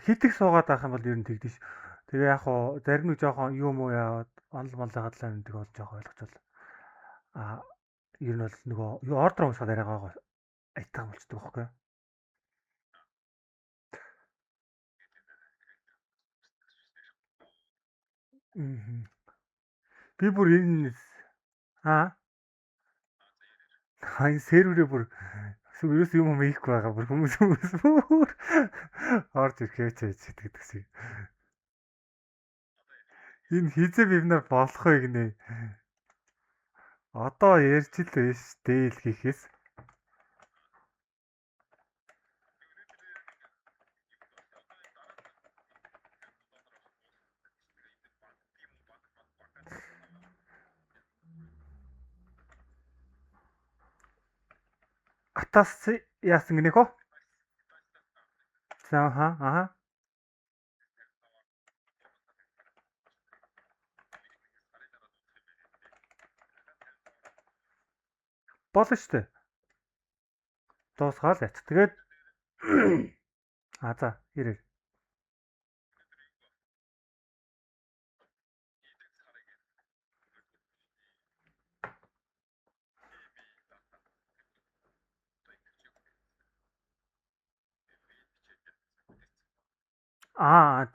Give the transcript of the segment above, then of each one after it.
хитэх суугаад байх юм бол ер нь тэгдэж. Тэгээ яг хоо зарим нэг жоохон юм уу яваад онл монлоо хадлаа нэг бол жоохон ойлгоцол. Аа ер нь бол нөгөө юу ордер уусгаад арай гоо айтаа болчдөг байхгүй. Би бүр энэ энэ серверээ бүр ерөөс юм хийхгүй байгаа бүр хүмүүс бүр орж ирэхээ ч гэдэг. Энэ хизээ бивнаар болох вэ гинэ. Одоо ярьж л байж дээл хийхээс. Атас яасан гинэ хөө? За болно шүү дээ. Дуусгаал яц. Тэгээд за ирээ.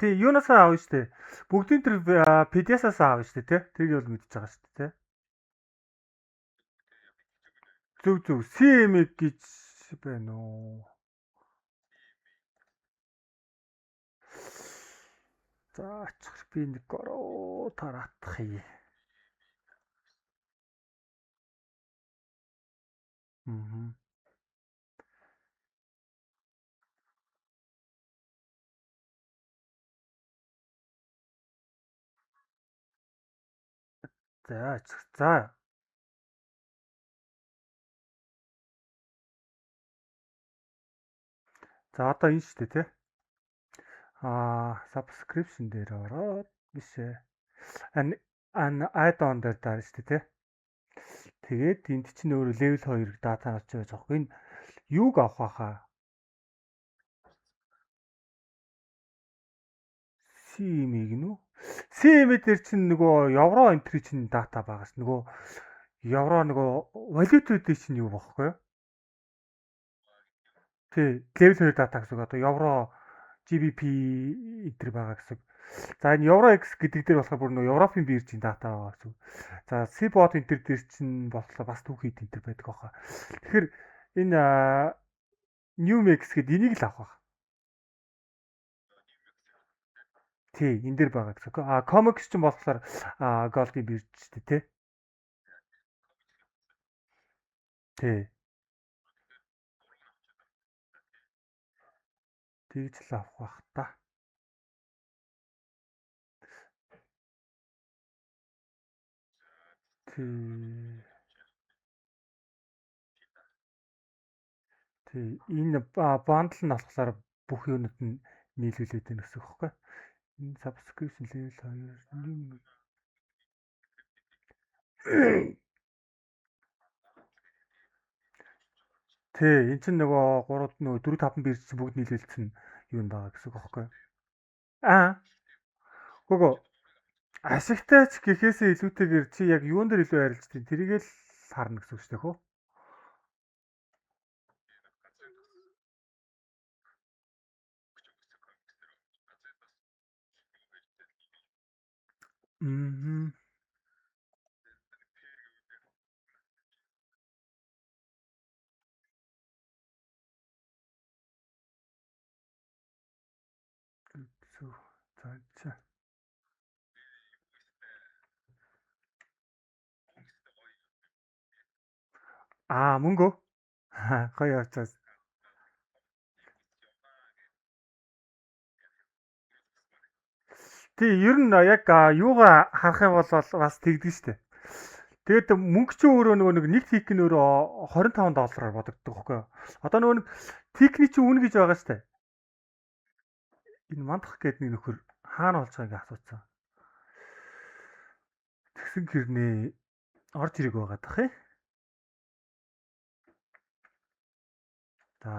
Тий юунаас аав штэ. Бүгдийн тэр PDF-аас аав штэ тий. Тэрийг бол мэдчихэж байгаа штэ тий. Зөв CM гэж байна уу? За ачих би нэг гороо тараах юм. За ачих. За одоо энэ шүү дээ тий. Subscription дээр ороод биш ээ. Add-on дээр даа шүү дээ тий. Тэгээд энд чинь өөр level 2 дата авч байгаа жоохгүй. Энэ юуг авах байхаа? CM-ийг нү? CM дээр чинь нөгөө евро энтри чинь дата байгаа ш. Нөгөө евро нөгөө валютуудын чинь юу багхгүй юу? Тий, level 2 дата гэсэн үг одоо евро GBP энтер байгаа гэсэн. За энэ евро X гэдэг дээр болохоор бүр нөгөө Европын биржийн дата байгаа гэсэн. За Cbot энтер дээр чинь болохоор бас түүхийд энтер байдаг баха. Тэгэхээр энэ Numex гэдэг энийг л авах. Тий, энэ дээр байгаа гэсэн. Comics ч болохоор Gold-ийн бирж шүү дээ, тий. Тэгж л авах бах та. Тий. Энэ бандл нь болохоор бүх юунууд нь нийлүүлээд байна гэсэн үг хэвхэв. Энэ subscription level 2 Тий, эн чинь нөгөө 3 4 5 бирж чинь бүгд нийлүүлсэн юу юм байгаа гэсэн үг хэвхэв. Гүгөө ашигтай ч гэхээсээ илүүтэйгээр чи яг юун дээр илүү арилж тийм тэрийг л харна гэсэн үг шүү дээ хөө. За. Мөнгө. Гоё явцаас. Тий, ер нь яг юугаа харах юм бол бас тэгдэг штэ. Тэгээд мөнгө чи өөрөө нөгөө нэг тик нь өөрөө $25 бодогддог байхгүй юу? Одоо нөгөө нэг тикний чи үнэ гэж байгаа штэ. Энэ мандах гэдэг нэг нөхөр хаана болж байгааг асууцсан. Тэгсэн гэрнээ орж ирэх байгаа дах ээ. За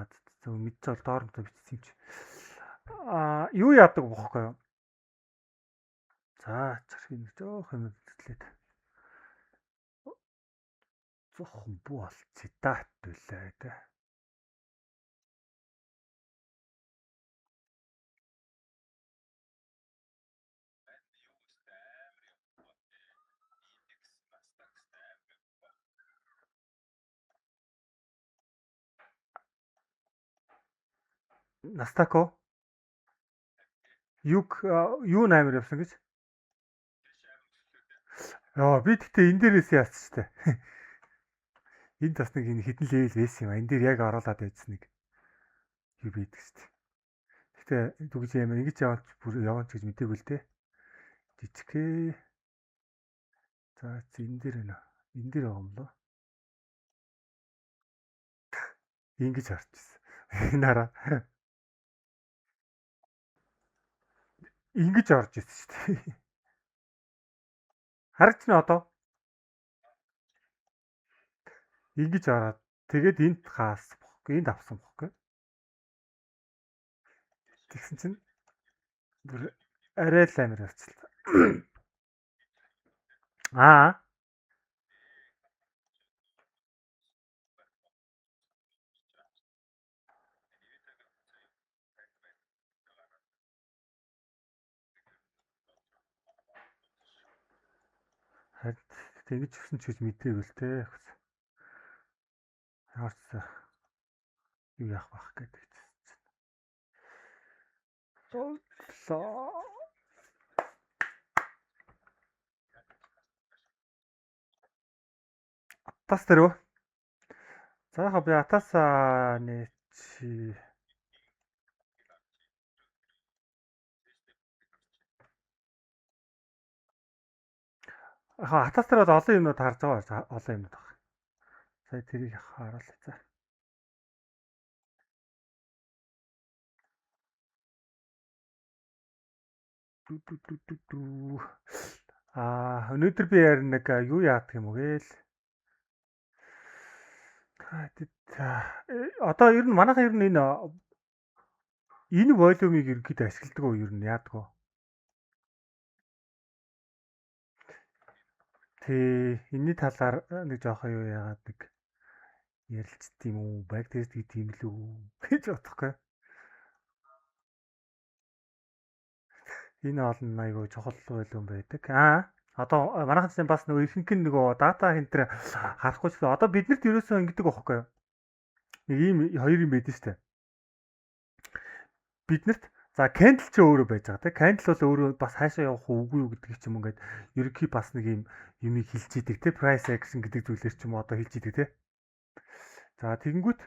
зөв мэдчихвэл доор нь бичсэн юм чи. юу яадаг бохгүй юу? За чархын жоох юм хэлээд. Зохон буу цитат үлээ тэ. Настако юу наймаар явсан гэж? Яа би тэгтээ энэ дээрээс яасан ч тээ. Энд бас нэг энэ хитэн левел байсан юм а. Энэ дээр яг оруулаад байжсан нэг юу байдаг шүү дээ. Гэтэ түгж юм ингэж яваач бүр яваач гэж мэдээгүй л дээ. Жижигхээ. За энэ дээр байна. Энэ дээр байгаа юм лөө. Ингэж харж ирсэн. Нараа. Ингэж орж ирсэн шүү дээ. Харагч нь одоо ингэж ороод тэгээд энд хаасан бохгүй. Энд авсан бохгүй. Тэгсэн чинь бүр арай л амир явцлаа. Тэгэж гисэн ч гэж мэдээгүй л те. Яарч юу яах байх гэдэг чинь. Зооллоо. Атас дээр үү? За яха би атасаа нээчи. Атас дээр бол олон юмнууд харж байгаа олон юмнууд байна. Сая тэрийг харуулъя за. Өнөөдөр би ярь нэг юу яадаг юм уу гээл. Одоо ер нь манайхан ер нь энэ волюмыг ерөнхийдөө ашигладаг уу ер нь яадаг вэ? Тэ энэний талаар нэг жоохоо юу яагаад нэг ярилцт юм уу? Баг тест гэдэг юм лүү гэж бодохгүй. Энэ олон айгүй чухал волюм байдаг. Одоо манайхан бас нөгөө ихэнх нь нөгөө дата хэнтэр харахгүй ч одоо биднэрт ерөөсөө ингэдэг байхгүй юу? Нэг ийм хоёр юм байдаг шүү дээ. Биднэрт за candle ч өөрөө байж байгаа тийм. Candle бол өөрөө бас хаашаа явах үгүй юу гэдэг ч юм ингээд ерөнхий бас нэг юм юмыг хэлж идэг тийм. Price action гэдэг зүйлээр ч юм одоо хэлж идэг тийм. За тэгэнгүүт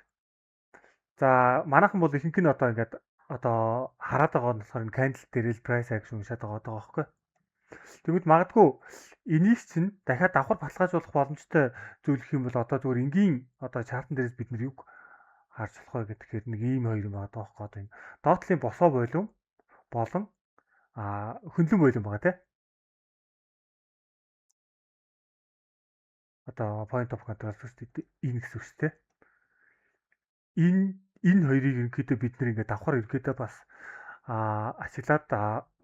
за манайхан бол ихэнх нь одоо ингээд одоо хараад байгаа нь болохоор candle дээр л price action уншаад байгаа байхгүй юу? Тэгвэл магадгүй энийг чинь дахиад давхар баталгаажуулах боломжтой зүйл гэх юм бол одоо зүгээр энгийн одоо чартан дээрээс бид нар юг харж болох вэ гэхээр нэг ийм хоёр юм байгаа даахгүй одоо энэ доотлын босоо волюм болон хөндлөн волюм байгаа тийм. Одоо point of control гэдэг энэ гэсэн үг шүү дээ. Энэ хоёрыг ерөнхийдөө бид нэр ингээд давхар ерөнхийдөө бас ашиглаад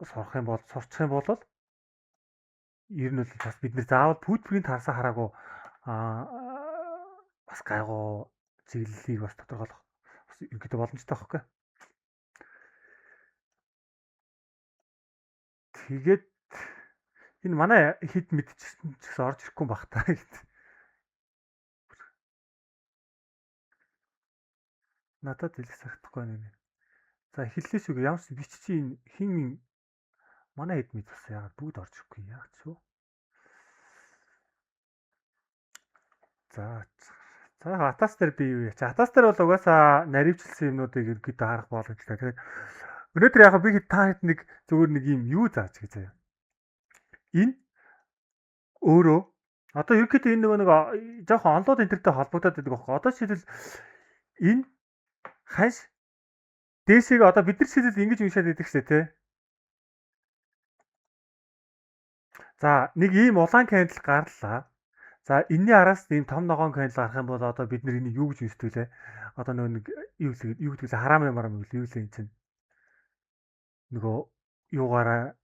сурах юм бол сурчих юм бол ер нь бол бас бид нэр заавал пүтпринт харсаа хараагүй бас гайгүй чиглэлийг бас тодорхойлох бас ерөнхийдөө боломжтой байхгүй. Тэгээд энэ манай хэд мэдчихсэн ч гэсэн орж ирэхгүй байх та. Надад хэлэх сахихгүй нэг. За хэллээ шүү. Ямар ч би чи хин манай хэд мэд бас яагаад бүгд орж ирэхгүй яа ч шүү. За атас дээр би юу яач. Атас дээр бол угаасаа наривчлсан юмнуудыг ерөөдөө харах боломжтой. Тэгээд өнөөдөр яг би та хэд нэг зөвөр нэг юм юу зааж гэж заяа. Энэ өөрөө одоо ерөөдөө энэ нэг жоохон онлоод интернеттэй холбогдоод байдаг байхгүй. Одоо жишээлбэл энэ ханш дээшээ одоо бид нар жишээлбэл ингэж уншаад байдаг шээ тий. За нэг ийм улаан candle гарлаа. За энэний араас ийм том ногоон candle гарах юм бол одоо бид нар энийг юу гэж үздэг лээ? Одоо нэг юу гэдэг хараам ямар юм юу лээ энэ чинь. нөгөө юугаараа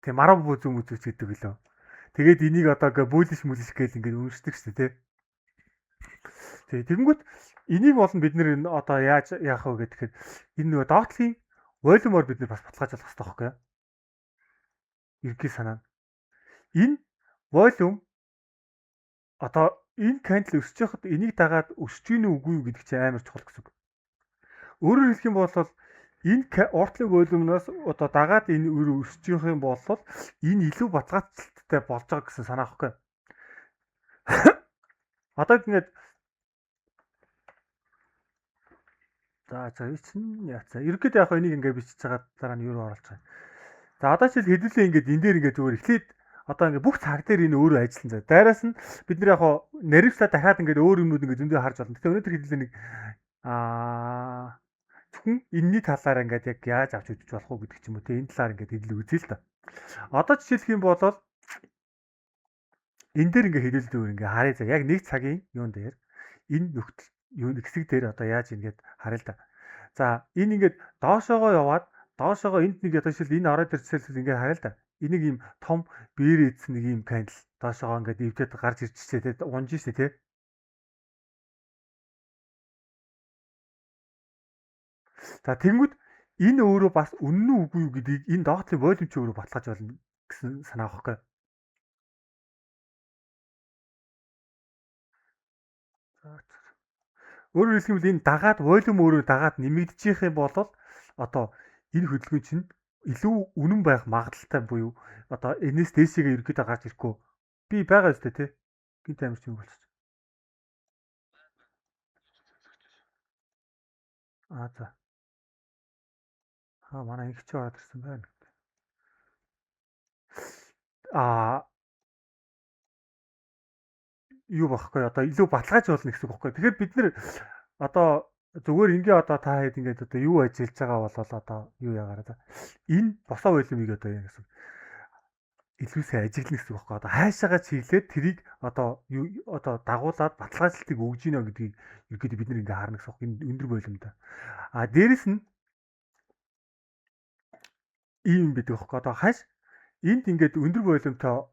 тэг марав бүзүү мүзүүч гэдэг лөө. Тэгээд энийг одоо ингээ бүүлиш мүлиш гээл ингээ үнэрсдэг шүү дээ, тий. Тэгэнгүүт энийг болон бид нэр одоо яаж яах вэ гэхээр энэ нөгөө доотлын волюмоор бид нар бас баталгаажуулах хэрэгтэй байхгүй юу? Ерөнхий санаа нь. Энэ волюм одоо энэ кандл өсөж яхад энийг дагаад өсөж гинүү үгүй юу гэдэг чинь амар чухал гэсэн үг. Өөрөөр хэлэх юм бол энэ уртлын волюмноос одоо дагаад энэ өрөө өсөж явах юм бол энэ илүү бацгаалттай болж байгаа гэсэн санаа байхгүй. Одоо ингээд за чинь яацаа. Ерөнхийдөө яг энийг ингээд бичиж байгаа дараа нь юу оруулж байгаа. За одоо ч хэдүүлээ ингээд энэ дээр ингээд зүгээр эхлээд одоо ингээд бүх цаг дээр энэ өөрөө ажиллан заа. Дайраас нь бид нэр яг наривчлаа дахиад ингээд өөр юмнууд ингээд зөндөө харж байна. Гэтэ өнөөдөр хэдүүлээ нэг зөвхөн энэний талаар ингээд яг яаж авч үзэж болох уу гэдэг ч юм уу те энэ талаар ингээд хэдэл үзье л да. Одоо жишээлх юм бол энэ дээр ингээд хэдүүлээ зүгээр ингээд харъя за. Яг нэг цагийн юун дээр энэ нөхцөл юу хэсэг дээр одоо яаж ингээд харъя л да. За энэ ингээд доошоогоо яваад доошоогоо энд нэг одоо жишээл энэ ороод ирчихсэн ингээд харъя л да. Энийг ийм том биер ийдсэн нэг ийм кандл доошоогоо ингээд ивдэд гарч ирчихсэн те унж ирсэн те. За тэнгүүд энэ өөрөө бас үнэн үү үгүй юу гэдгийг энэ доотлын волюм ч өөрөө баталгааж болно гэсэн санаа байхгүй. Өөрөөр хэлбэл энэ дагаад волюм өөрөө дагаад нэмэгдчих юм бол одоо энэ хөдөлгөөн чинь илүү үнэн байх магадлалтай буюу одоо энэс дээшээгээ ерөөдөө гарч ирэхгүй. Би байгаа өстэй тий. Гинт амир чинь болчих. За. Манай их ч ороод ирсэн байна. Юу багхгүй одоо илүү баталгааж болно гэсэн үг багхгүй. Тэгэхээр бид нэр одоо зүгээр ингээ одоо та хэд ингээд одоо юу ажиллаж байгаа бол одоо юу яагаад за энэ босоо волюмыг одоо яа гэсэн илүү сайн ажиглана гэсэн үг багхгүй. Одоо хайшаагаа чиглээд тэрийг одоо юу одоо дагуулад баталгаажлалтыг өгж гинэ гэдгийг ерөөдөө бид нэр ингээ харна гэсэн үг. Энэ өндөр волюмд. Дээрэс нь ийм байдаг багхгүй. Одоо хаш энд ингээд өндөр волюмтой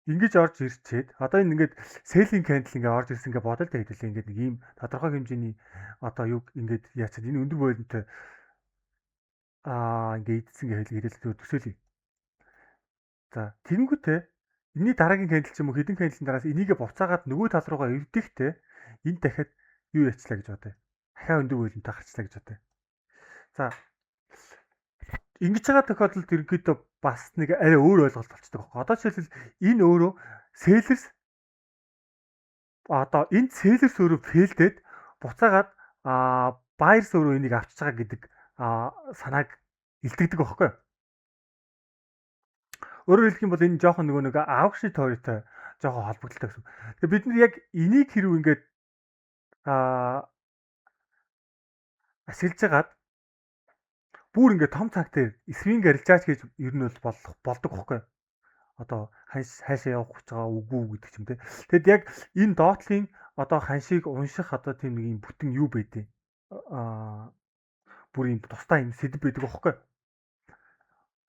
ингэж орж ирчээд одоо энэ ингээд селлинг кандл ингээд орж ирсэн ингээд бодол та хэдүүлээ ингээд нэг ийм тодорхой хэмжээний одоо юу ингээд яацад энэ өндөр волюмтой ингээд идсэн гэж хэлээд төсөөлье. За тэгэнгүүтээ энэний дараагийн кандл ч юм уу хэдэн кандлийн дараас энийгээ буцаагаад нөгөө тал руугаа эвдэхтэй энэ дахиад юу яачлаа гэж бодъё. Дахиад өндөр волюмтай гарчлаа гэж бодъё. За ингэж байгаа тохиолдолд ерөнхийдөө бас нэг арай өөр ойлголт болцдог байхгүй. Одоо жишээлбэл энэ өөрөө sellers одоо энэ sellers өөрөө фейлдэд буцаагаад buyers өөрөө энийг авчиж байгаа гэдэг санааг илтгэдэг байхгүй. Өөрөөр хэлэх юм бол энэ жоохон нөгөө нэг auction theory-тэй жоохон холбогдолтой гэсэн. Тэгээ бид нар яг энийг хэрэг ингээд ашиглаж хагаад бүр ингээд том цаг дээр swing арилжаач гэж ер нь бол болдог байхгүй. Одоо хайшаа явах гэж байгаа үгүй гэдэг юм те. Тэгэд яг энэ доотлын одоо ханшийг унших одоо тийм нэг юм бүтэн юу байдیں۔ Бүр юм тустай юм сэдв байдаг байхгүй.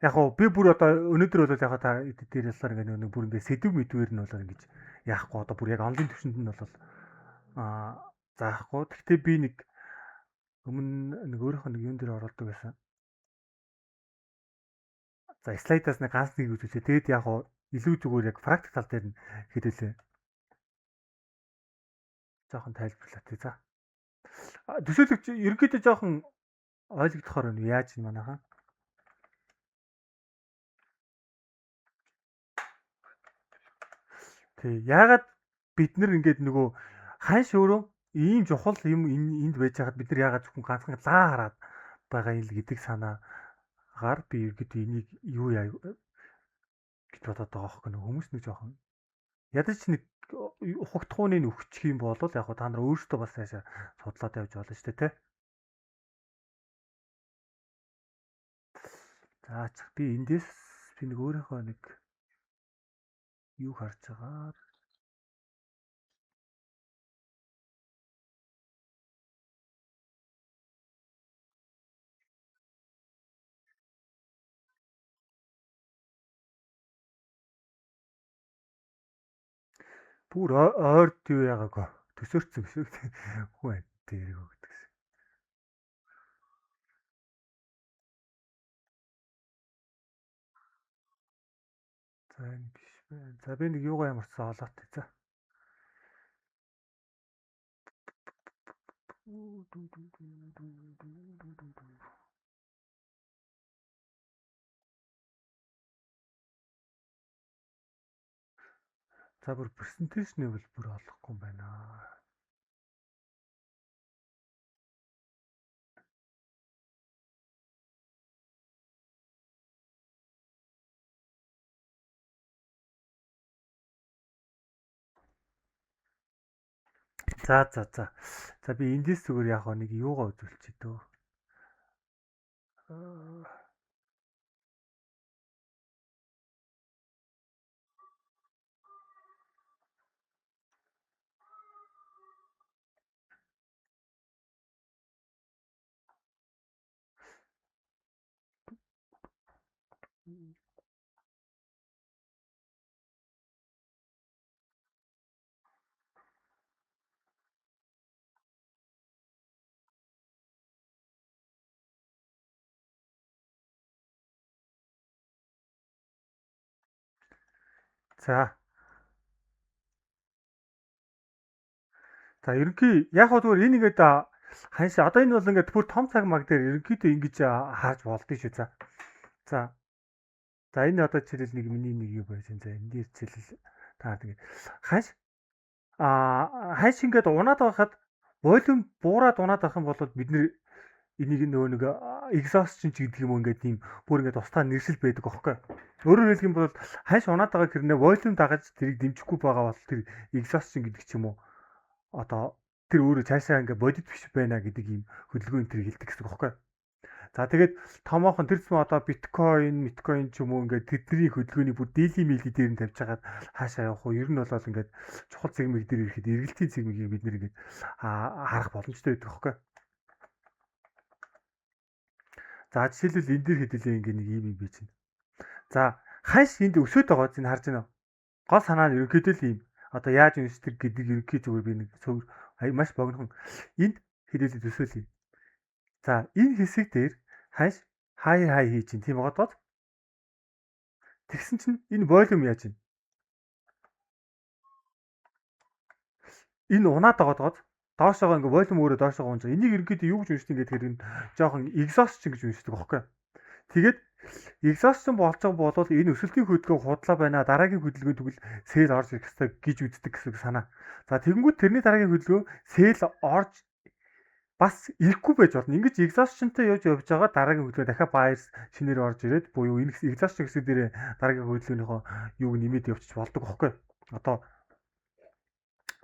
Яг гоо би бүр одоо өнөөдөр бол яг та дээр ялсаар ингээд нэг бүр ингээд сэдв мэдвэр нь бол ингэж яахгүй одоо бүр яг онлайн төвшөнд нь бол заахгүй. Гэхдээ би нэг өмнө нэг өөрийнхөө нэг юм дээр оруулдаг байсан. За слайдаас нэг ганц нэг үзүүлээ. Тэгэд яг гоо илүү зүгээр яг практик тал дээр нь хэдүүлээ. Жохон тайлбарлаа тий. За. Төсөөлөгч ерөнхийдөө жоохон ойлгохоор байна. Яаж юм манайхаа? Тий. Яагаад бид нар ингээд нөгөө ханш өөрөө ийм чухал юм энд байж байгаад бид нар яагаад зөвхөн ганцхан лаа хараад байгаа юм л гэдэг санаагаар би ерөөдөө энийг юу яа гэж бодоод байгаа байхгүй нэг хүмүүс нэг жоохон ядаж нэг ухагтхууны нөхчих юм бол яг та нар өөрсдөө бас цаашаа судлаад явж болно шүү дээ тий. За би эндээс би нэг өөрийнхөө нэг юу харж байгаа. Бүр ойрд юу яагаагүй. Төсөөрцөн шүү. Хүн дээр өгдөг. За энэ биш байна. За би нэг юугаа ямарчсан олоод тий. За. За бүр presentation level бүр олохгүй юм байна. За. За би эндээс зүгээр яг нэг юугаа үзүүлчих дөө. За. За ерөнхий яг хөө зүгээр энэ ингээд ханш одоо энэ бол ингээд бүр том цаг маг дээр ерөнхийдөө ингэж хааж болдсон шүү. За. За. За энэ одоо жишээл нэг миний нэг юу байсан. За энэ дээр жишээл та тэгээд ханш ханш ингээд унаад байхад волюм буураад унаад байх юм бол бид нэр энийг нөгөө нэг exhaustion ч гэдэг юм уу ингээд тийм бүр ингээд устдаа нэршил байдаг аахгүй. Өөрөөр хэлэх юм бол ханш унаад байгаа хэрнээ волюм дагаж тэрийг дэмжихгүй байгаа бол тэр exhaustion гэдэг ч юм уу одоо тэр өөрөө цаашаа ингээд бодит биш байна гэдэг ийм хөдөлгөөн тэр хэлдэг гэсэн үг аахгүй. За тэгээд томоохон тэр зам одоо биткойн ч юм уу ингээд тэдний хөдөлгөөний бүр daily meal дээр нь тавьж хагаад хаашаа явах уу? Ер нь бол ингээд чухал цэгмэг дээр ирэхэд эргэлтийн цэгмэгийг бид нэр ингээд харах боломжтой байдаг аахгүй. За жишээлбэл энэ дээр хэдүүлээ ингээ нэг юм би чинь. За ханш энд өсөд байгаа чинь харж байна уу? Гол санаа нь ерөнхийдөө л юм. Одоо яаж үнсдэг гэдэг ерөнхий зүгээр би нэг маш богинохон энд хэдүүлээ төсөөлье. За энэ хэсэг дээр ханш хай хийж чинь тийм байгаа тоо. Тэгсэн чинь энэ волюм яаж чинь? Энэ унаад байгаа тоо. Доошоогоо ингээ волюм өөрөө доошоогоо унж байгаа. Энийг ерөнхийдөө юу гэж үнсдэг гэдэг хэрэг нь жоохон exhaustion гэж үнсдэг байхгүй. Тэгээд exhaustion болж байгаа бол энэ өсөлтийн хөдөлгөөн худлаа байна. Дараагийн хөдөлгөөн тэгвэл сэл орж ирэх хэрэгтэй гэж үздэг гэсэн санаа. За тэгэнгүүт тэрний дараагийн хөдөлгөөн сэл орж бас ирэхгүй байж болно. Ингэж exhaustionтай явж байгаа дараагийн хөдөлгөөн дахиад buyers шинээр орж ирээд буюу энэ exhaustion хэсэг дээр дараагийн хөдөлгөөнийхөө юуг нэмээд явчих болдог байхгүй. Одоо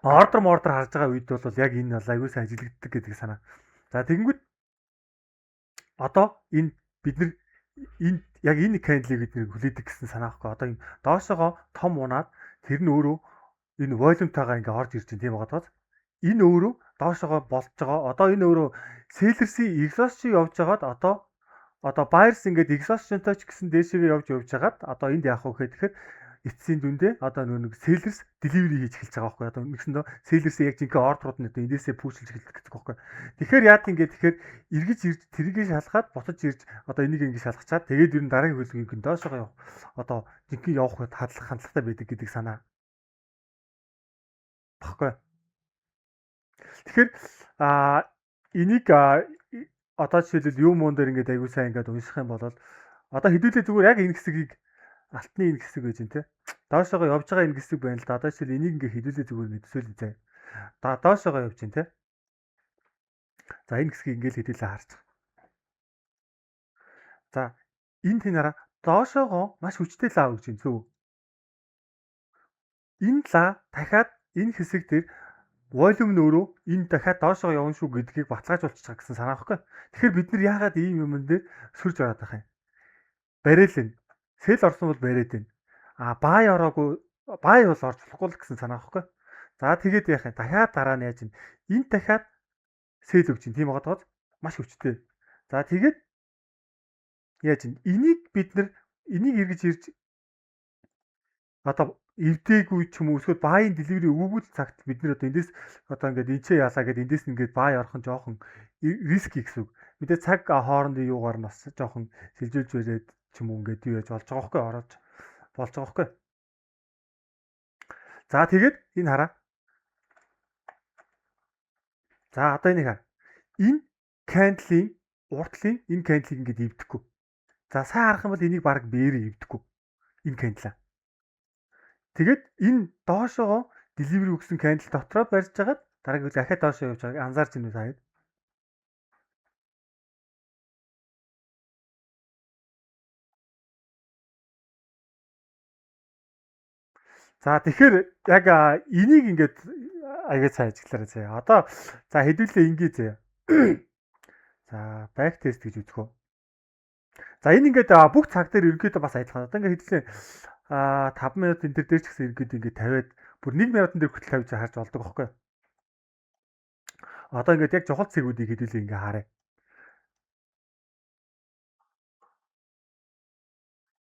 ордер харж байгаа үед бол яг энэ бол аюулсаа ажиллагддаг гэдэг санаа. За тэгэнгүүт одоо энэ бид нар энэ яг энэ candle-ийг бид нэр хүлээдэг гэсэн санаа байхгүй. Одоо энэ доошоогоо том унаад тэр нь өөрөө энэ волюмтайгаа ингээ орж ирж байна тийм байгаа тоо. Энэ өөрөө доошоогоо болж байгаа. Одоо энэ өөрөө sellers-ийн exhaustion явж байгаад одоо buyers ингээд exhaustion-той ч гэсэн дээшээ явж байгаад одоо энд яах вэ гэхээр эцсийн дүндээ одоо нэг sellers delivery хийж эхэлж байгаа байхгүй. Одоо нэгсэндээ sellers яг жинхэнэ ордерууд нь эндээсээ пүүшлж эхэлдэг гэдэг байхгүй. Тэгэхээр яад ингээд тэгэхээр эргэж ирж тэрийгээ шалгаад буцаж ирж одоо энийг ингээд шалгачаад тэгээд ер нь дараагийн хөдөлгөөний доошоо явах одоо жинхэнэ явах хандлагатай байдаг гэдэг санаа баггүй. Тэгэхээр энийг одоо жишээлбэл юу муун дээр ингээд аягүй сайн ингээд унших юм бол одоо хэдүүлээ зүгээр яг энэ хэсгийг алтны энэ хэсэг байж энэ те. Доошоогоо явж байгаа энэ хэсэг байна л да. Одоо жишээл энийг ингээд хэдүүлээ зүгээр ингээд төсөөлөе заа. Доошоогоо явж байна те. За энэ хэсгийг ингээд хэдүүлээ харж байгаа. За энэ тэнараа доошоогоо маш хүчтэй лав гэж байна зөв. Энэ лав дахиад энэ хэсэг дээр волюм нөрөө энэ дахиад доошоо явна шүү гэдгийг баталгаажуулчих байгаа гэсэн санаа байхгүй. Тэгэхээр бид нар яагаад ийм юм дээр сүрж ороод байгаа юм? Бариад л энэ. Сэл орсон бол бариад байна. Бай ороогүй бай бол орж болохгүй л гэсэн санаа байхгүй. За тэгээд яах юм? Дахиад дараа нь яаж юм? Энэ дахиад сэл өгч юм тийм байгаа тоо маш хүчтэй. За тэгээд яаж юм? Энийг бид нар энийг эргэж ирж одоо эвдээгүй ч юм уу эсвэл баайн delivery өгөөгүй цагт бид нэр одоо эндээс одоо ингээд энчээ яалаа гэд эндээс ингээд бай орох нь жоохон риски гэсэн үг. Мэдээ цаг хоорондын юугаар нас жоохон сэлжүүлж ирээд ч юм уу ингээд юу яаж болж байгаа байхгүй ороод болж байгаа байхгүй. За тэгээд энэ хараа. За одоо энийг хаа. Энэ candle-ийн уртлын энэ candle-ийг ингээд эвдэхгүй. За сайн харах юм бол энийг баг бээр эвдэхгүй. Энэ candle. Тэгээд энэ доошоо delivery өгсөн candle дотроо барьж хагаад дараагийн үйл дахиад доошоо явж байгааг анзаарч байна уу та хэд? За тэгэхээр яг энийг ингээд аягаа сайн ажиглаарай заяа. Одоо за хэдүүлээ ингээ заяа. За back test гэж үзэх үү. За энэ ингээд бүх цаг дээр ерөнхийдөө бас адилхан. Одоо ингээд хэдүүлээ 5 минут энэ дээр ч гэсэн ерөнхийдөө ингээд тавиад бүр 1 минутын дээр хүртэл тавьж харж болдог байхгүй юу? Одоо ингээд яг жохол цэгүүдийг хэдүүлээ ингээ харъя.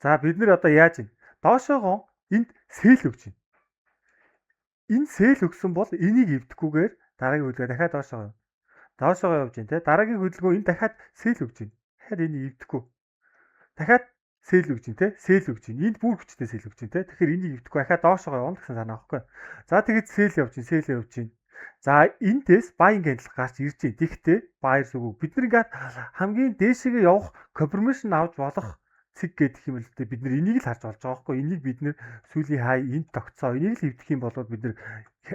За бид нэр одоо яаж юм? Доошоогоо энд сэл өгч байна. Энэ сэл өгсөн бол энийг эвдэхгүйгээр дараагийн хөдөлгөөн дахиад доошоо. Доошоо явж байна те. Дараагийн хөдөлгөөн энэ дахиад сэл өгч байна. Дахиад энийг эвдэхгүй. Дахиад сэл өгч байна те. Сэл өгч байна. Энд бүр хүчтэй сэл өгч байна те. Тэгэхээр энийг эвдэхгүй дахиад доошоо явна гэсэн санаа байхгүй. За тэгээд сэл явж байна. Сэл явж байна. За энэс buying candle гарч ирж байна. Тэгтээ buyers үгүй. Бид нар ингээд хамгийн дээшээ явах confirmation авч болох цэг гэдэг юм л дээ. Бид нар энийг л харж болж байгаа байхгүй. Энийг бид нэр сүүлийн хай энд тогтцоо. Энийг л эвдэх юм бол бид нар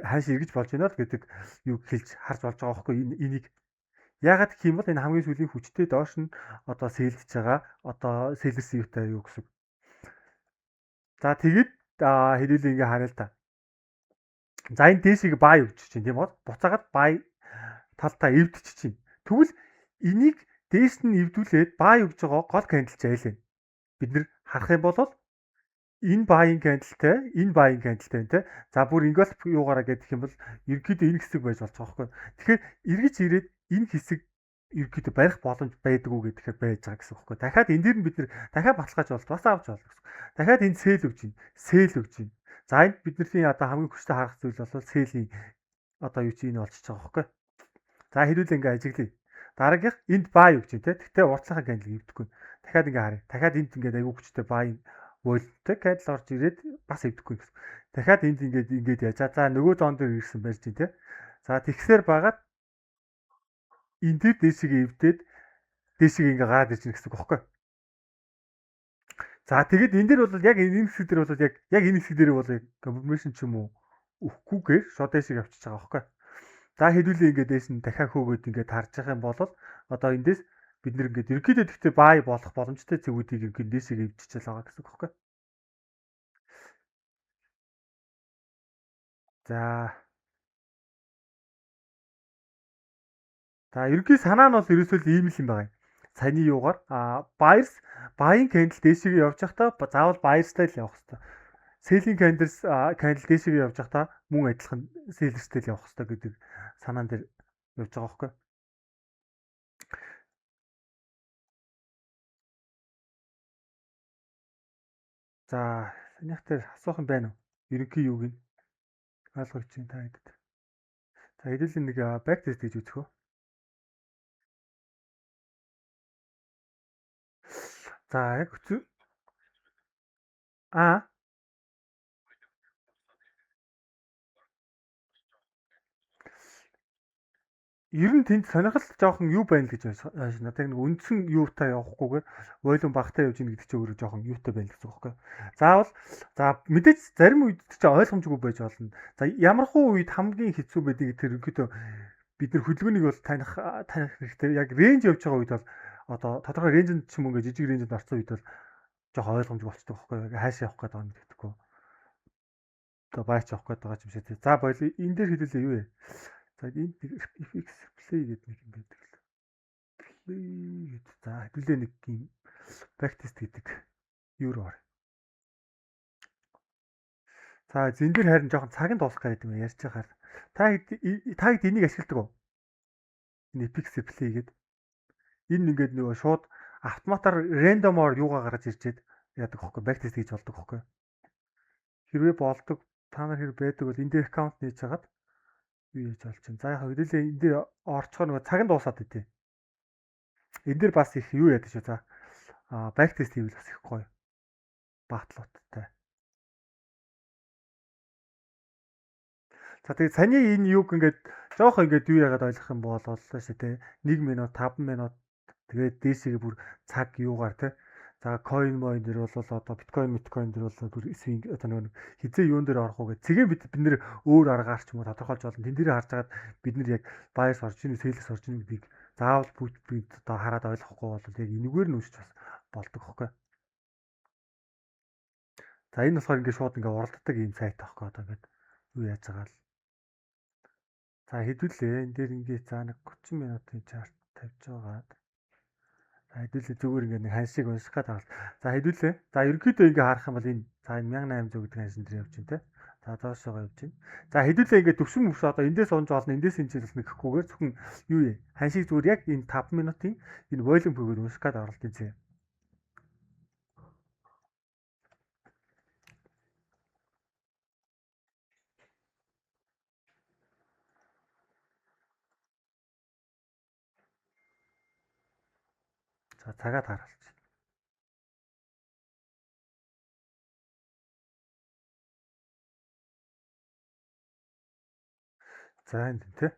хааш эргэж болж байна л гэдэг юу хэлж харж болж байгаа байхгүй. Энийг яагаад гэх юм бол энэ хамгийн сүүлийн хүчтэй доош нь одоо сэлдэж байгаа. Одоо селлерс юутай юу гэсэн. За тэгээд хэдүүлээ ингээ харъя л та. За энэ дээшийг buy өгч чинь тийм бол буцаагаад buy талтаа эвдчих чинь. Тэгвэл энийг дээш нь эвдүүлээд buy өгж байгаа гол candle зайлаа. Бид нэр харах юм бол энэ buying candleтай энэ buying candleтай байна те. За бүр engulf юугаараа гэдэг юм бол ерөнхийдөө энэ хэсэг байж болж байгаа байхгүй. Тэгэхээр эргэж ирээд энэ хэсэг ерөнхийдөө барих боломж байдаг уу гэхээр байж байгаа гэсэн үг байхгүй. Дахиад энэ дээр нь бид нэр дахиад баталгааж болт бас авч болно гэсэн. Дахиад энэ сэл өгч байна. Сэл өгч байна. За энд бидний одоо хамгийн хүчтэй харах зүйл бол сэлийн одоо юу чи энэ болчихж байгаа байхгүй. За хэдүүл ингээ ажиглая. Дараагийнх энд buy өгч байна те. Тэгтээ уртлахын candle эвдэхгүй. Дахиад ингээ харъя. Дахиад энд ингээ аягүй хүчтэй buy вольттэй candle орж ирээд бас эвдэхгүй гэсэн. Дахиад энд ингээд яаж за нөгөө зоон дээр ирсэн барьж байна те. За тэгсээр багаад энэ дээр дээшээ эвдээд дээшээ ингээ гараад ирж гэнэ гэсэн үг байхгүй. За тэгээд энэ дээр бол яг энэ хэсэг дээр бол яг энэ хэсэг дээр бол confirmation ч юм уу өгөхгүйгээр шууд дээшээ авчиж байгаа байхгүй. За хэдүүлээ ингээд дээш нь дахиад хөөгөөд ингээд харж байгаа юм бол одоо эндээс бид нэр ингээд ерөнхийдөө тэгтээ buy болох боломжтой цэгүүдийг ингээд дээшээ эвдчихэл байгаа гэсэн үг байхгүй. За ерөнхий санаа нь бол ерөөсөө л ийм л юм байна. Саяны юугаар buyers buying candle дээшээ явж байхдаа заавал buyers-тай л явах хэрэгтэй. Selling candle дээшээ явж байхдаа мөн адилхан sellers-тэй л явах хэрэгтэй гэдэг санаан дээр явж байгаа байхгүй. За санийх дээр асуух юм байна уу? Ерөнхий юуг нь ойлгож чинь та хэд. За хэдүүлээ нэг back test гэж үзэх үү? За яг ер нь тэнд сонирхол жоохон юу байна гэж байна. Надад нэг үндсэн юутай явахгүйгээр волюм багтаа явж ийн гэдэг чинь өөрөө жоохон юутай байна гэсэн үг байхгүй. Заавал за мэдээж зарим үед чинь ойлгомжгүй байж болно. За ямархуу үед хамгийн хэцүү байдаг тэр ерөнхийдөө бид нар хөдөлгөөнийг бол таних хэрэгтэй. Яг рейнж явж байгаа үед бол одоо тодорхой рейнжэнд ч юм уу ингээ жижиг рейнжэнд орсон үед бол жоохон ойлгомжгүй болчихдог байхгүй. Хаашаа явах гэдэг юм гэдэггүй. Одоо баач явах гэдэг байгаа юм шиг. За боёо энэ дээр хэлүүлээ юу вэ? За энд fx play гэдэг нэг юм байдаг л. Play гэдэг. За хэдүүлээ нэг юм backtest гэдэг юу руу ор. За зэн дээр харин жоохон цагийн дуусах гэдэг юм ярьж байгаа. Та хэд энийг ашигладаг уу? Энэ fx play гэдэг. Энэ ингээд нөгөө шууд автоматар рандомоор юугаа гаргаж ирчээд яадаг хөөхгүй backtest хийж болдог хөөхгүй. хэрвээ болдог та нар хэрэг байдаг бол энэ дээр аккаунт нээж хагаад юу яаж болж чинь. За яг хэдүүлээ энэ дээр орчхоор нөгөө цаг нь дуусаад өгдөө. Энэ дээр бас их юу яадаг шүү. За бэк тест хийвэл бас их гоё. Багтлуудтай. За тэгээд саний энэ юг ингээд жоох ингээд юу яагаад ойлгох юм бол шүү те 1 минут 5 минут тэгээд дээшээ бүр цаг юугаар те за coin moin дэр бол одоо биткойн дээр бол бүр swing одоо нэг хизээ юун дээр орох уу гэж цэгээ бид нэр өөр аргаар ч юм уу тодорхойлж болно. Тэн дээр харж агаад бид нар яг bias орж ийн sales орж ийн гэдгийг заавал бид одоо хараад ойлгохгүй бол яг энэгээр нь үүсч бас болдог хөхгүй. За энэ болохоор ингээд шууд ингээд уралддаг ийм сайт байхгүй одоо ингээд юу яаж байгаа л. За хэдүүлээ энэ дээр ингээд за нэг 30 минутын чарт тавьж байгаад. За хэдүүлээ зүгээр ингээд нэг ханшиг унших гээд байгаа. За хэдүүлээ. За ерөнхийдөө ингээд харах юм бол энэ за энэ 1800 гэдэг ханшин дээр явж байна те. За доошоо явж байна. За хэдүүлээ ингээд төвшин мөвс одоо эндээс унж болно эндээс энэ жил нэхэхгүйгээр зөвхөн юу юм ханшиг зүгээр яг энэ 5 минутын энэ волюм бүгээр унших гээд оролтын зэ. За цагаад харуулж. За энэ тий.